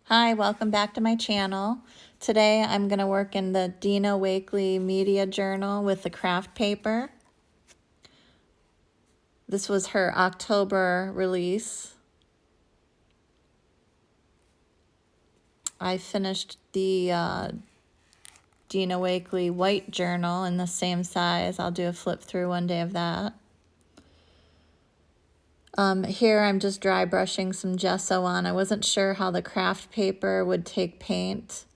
Hi, welcome back to my channel. Today I'm going to work in the Dina Wakley Media Journal with the Kraft paper. This was her October release. I finished the Dina Wakley white journal in the same size. I'll do a flip through one day of that. Here I'm just dry brushing some gesso on. I wasn't sure how the Kraft paper would take paint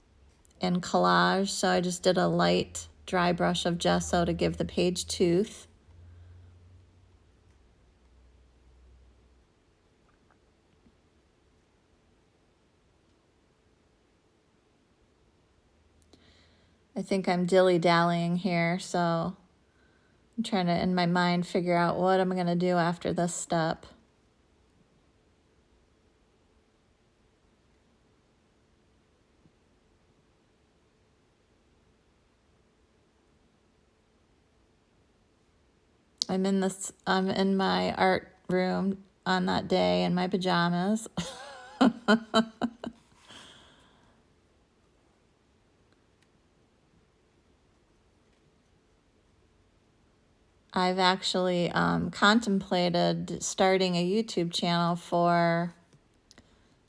and collage, so I just did a light dry brush of gesso to give the page tooth. I think I'm dilly-dallying here, so I'm trying to, in my mind, figure out what I'm going to do after this step. I'm in my art room on that day in my pajamas. I've actually contemplated starting a YouTube channel for,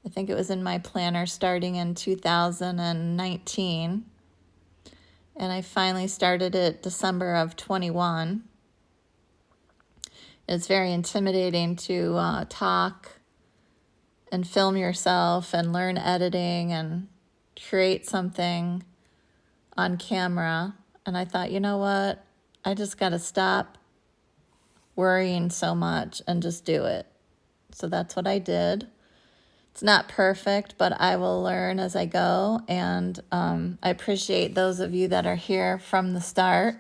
I think it was in my planner, starting in 2019. And I finally started it December of 21. It's very intimidating to talk and film yourself and learn editing and create something on camera. And I thought, you know what? I just got to stop worrying so much and just do it. So that's what I did. It's not perfect, but I will learn as I go. And I appreciate those of you that are here from the start.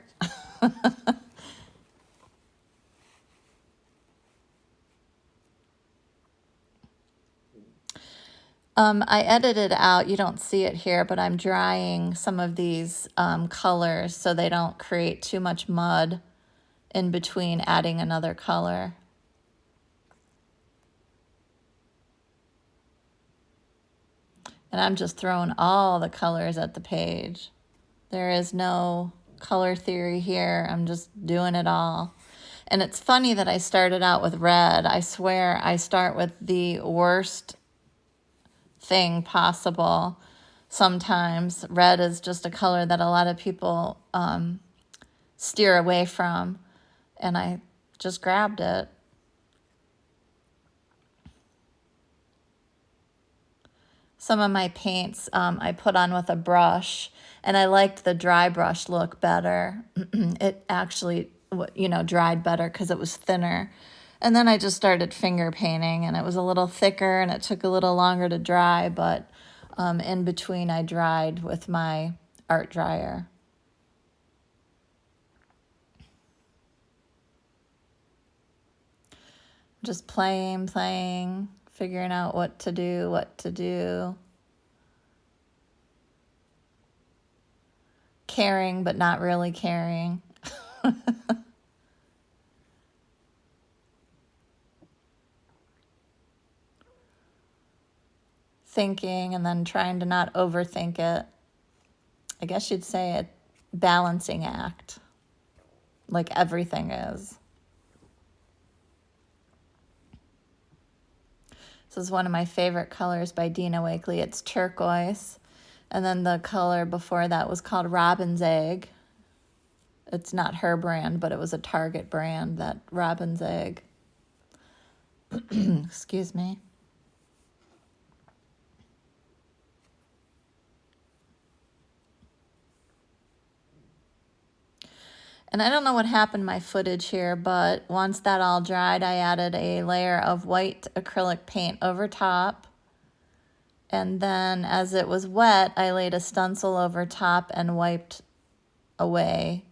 I edited out, you don't see it here, but I'm drying some of these colors so they don't create too much mud in between adding another color. And I'm just throwing all the colors at the page. There is no color theory here. I'm just doing it all. And it's funny that I started out with red. I swear I start with the worst thing possible. Sometimes red is just a color that a lot of people steer away from, and I just grabbed it. Some of my paints I put on with a brush, and I liked the dry brush look better. It actually, dried better because it was thinner. And then I just started finger painting, and it was a little thicker, and it took a little longer to dry, but in between I dried with my art dryer. Just playing, figuring out what to do. Caring, but not really caring. Thinking and then trying to not overthink it. I guess you'd say a balancing act, like everything is. This is one of my favorite colors by Dina Wakley. It's turquoise. And then the color before that was called Robin's Egg. It's not her brand, but it was a Target brand, that Robin's Egg. Excuse me. And I don't know what happened to my footage here, but once that all dried, I added a layer of white acrylic paint over top. And then as it was wet, I laid a stencil over top and wiped away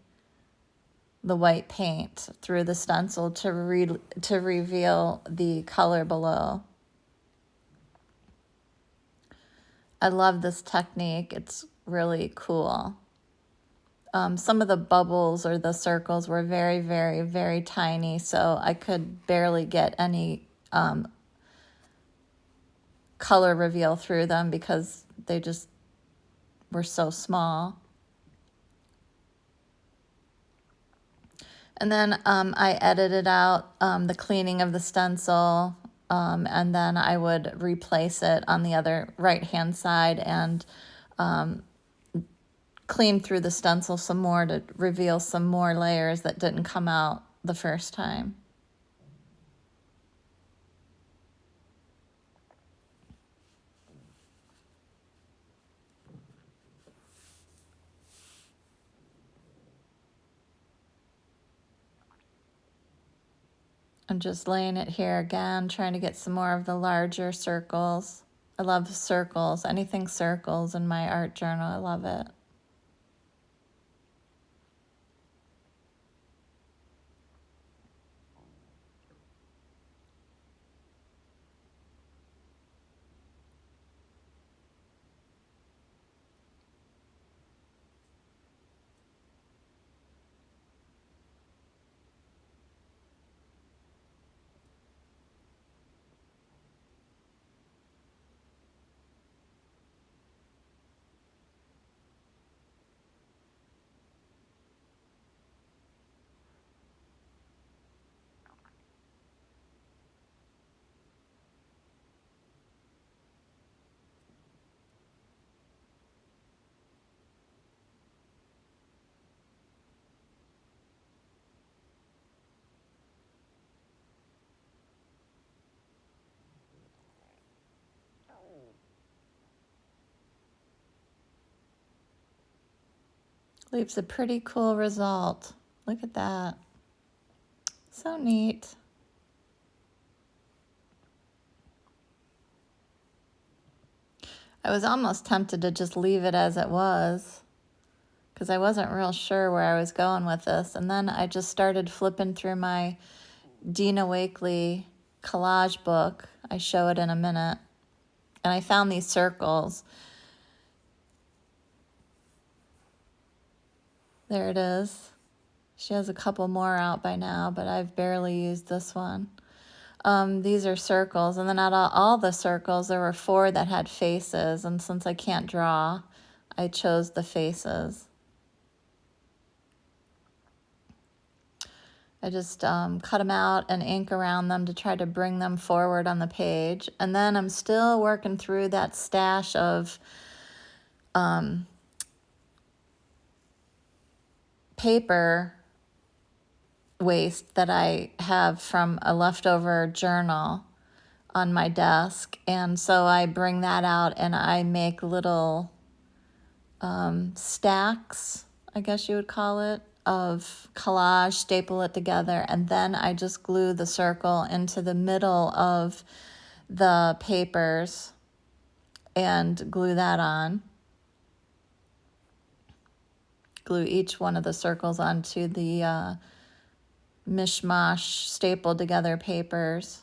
the white paint through the stencil to reveal the color below. I love this technique. It's really cool. Some of the bubbles or the circles were very, very, very tiny, so I could barely get any color reveal through them because they just were so small. And then I edited out the cleaning of the stencil, and then I would replace it on the other right-hand side and clean through the stencil some more to reveal some more layers that didn't come out the first time. I'm just laying it here again, trying to get some more of the larger circles. I love circles, anything circles in my art journal, I love it. Leaves a pretty cool result. Look at that. So neat. I was almost tempted to just leave it as it was because I wasn't real sure where I was going with this. And then I just started flipping through my Dina Wakley collage book. I show it in a minute. And I found these circles. There it is. She has a couple more out by now, but I've barely used this one. These are circles, and then out of all the circles, there were 4 that had faces, and since I can't draw, I chose the faces. I just cut them out and ink around them to try to bring them forward on the page. And then I'm still working through that stash of paper waste that I have from a leftover journal on my desk. And so I bring that out and I make little stacks, I guess you would call it, of collage, staple it together, and then I just glue the circle into the middle of the papers and glue that on. Glue each one of the circles onto the mishmash stapled together papers.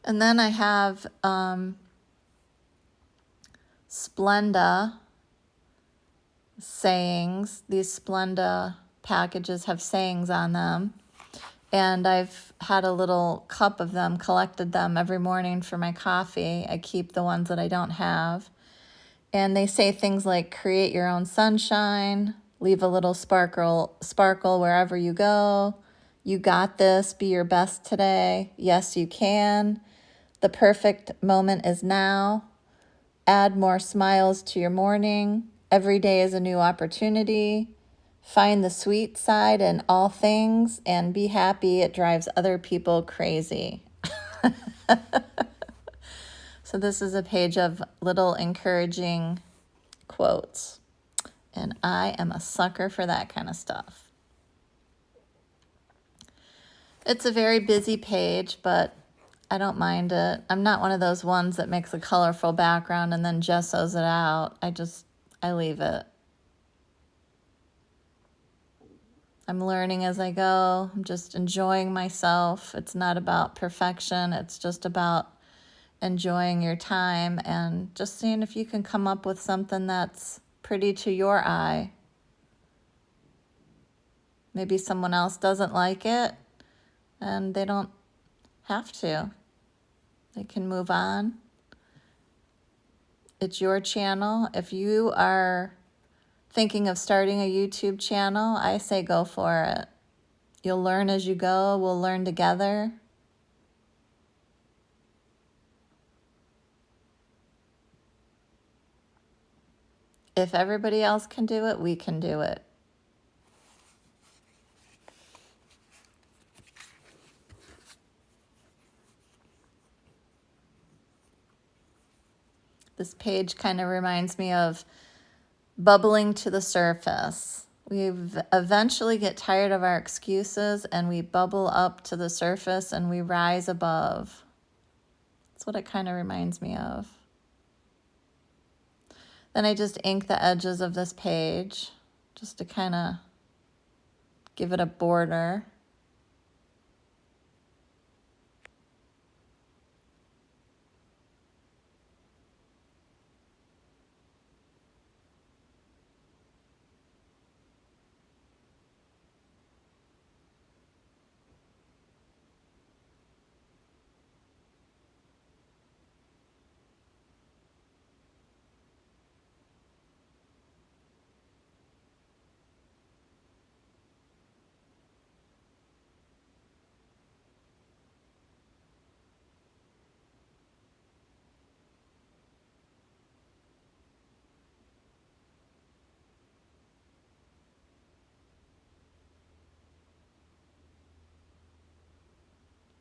And then I have Splenda sayings. These Splenda packages have sayings on them. And I've had a little cup of them, collected them every morning for my coffee. I keep the ones that I don't have. And they say things like, create your own sunshine, leave a little sparkle wherever you go. You got this, be your best today. Yes, you can. The perfect moment is now. Add more smiles to your morning. Every day is a new opportunity. Find the sweet side in all things and be happy. It drives other people crazy. So this is a page of little encouraging quotes. And I am a sucker for that kind of stuff. It's a very busy page, but I don't mind it. I'm not one of those ones that makes a colorful background and then gessos it out. I leave it. I'm learning as I go. I'm just enjoying myself. It's not about perfection. It's just about enjoying your time and just seeing if you can come up with something that's pretty to your eye. Maybe someone else doesn't like it, and they don't have to. They can move on. It's your channel. If you are thinking of starting a YouTube channel, I say go for it. You'll learn as you go. We'll learn together. If everybody else can do it, we can do it. This page kind of reminds me of bubbling to the surface. We eventually get tired of our excuses and we bubble up to the surface and we rise above. That's what it kind of reminds me of. Then I just ink the edges of this page just to kind of give it a border.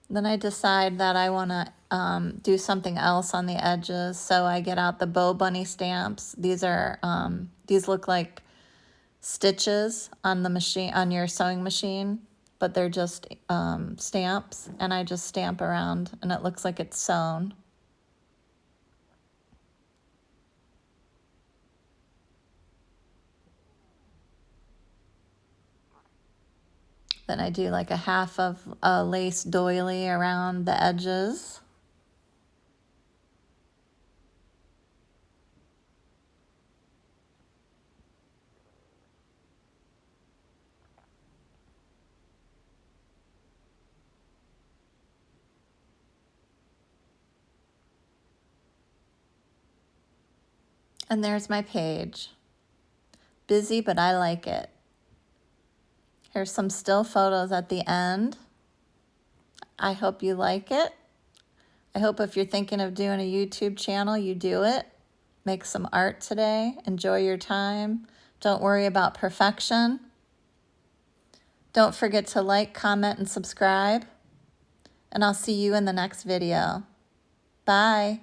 Then I decide that I want to do something else on the edges, so I get out the Bobunny stamps. These look like stitches on the machine, on your sewing machine, but they're just stamps, and I just stamp around, and it looks like it's sewn. Then I do like a half of a lace doily around the edges. And there's my page. Busy, but I like it. Here's some still photos at the end. I hope you like it. I hope if you're thinking of doing a YouTube channel, you do it. Make some art today. Enjoy your time. Don't worry about perfection. Don't forget to like, comment, and subscribe. And I'll see you in the next video. Bye.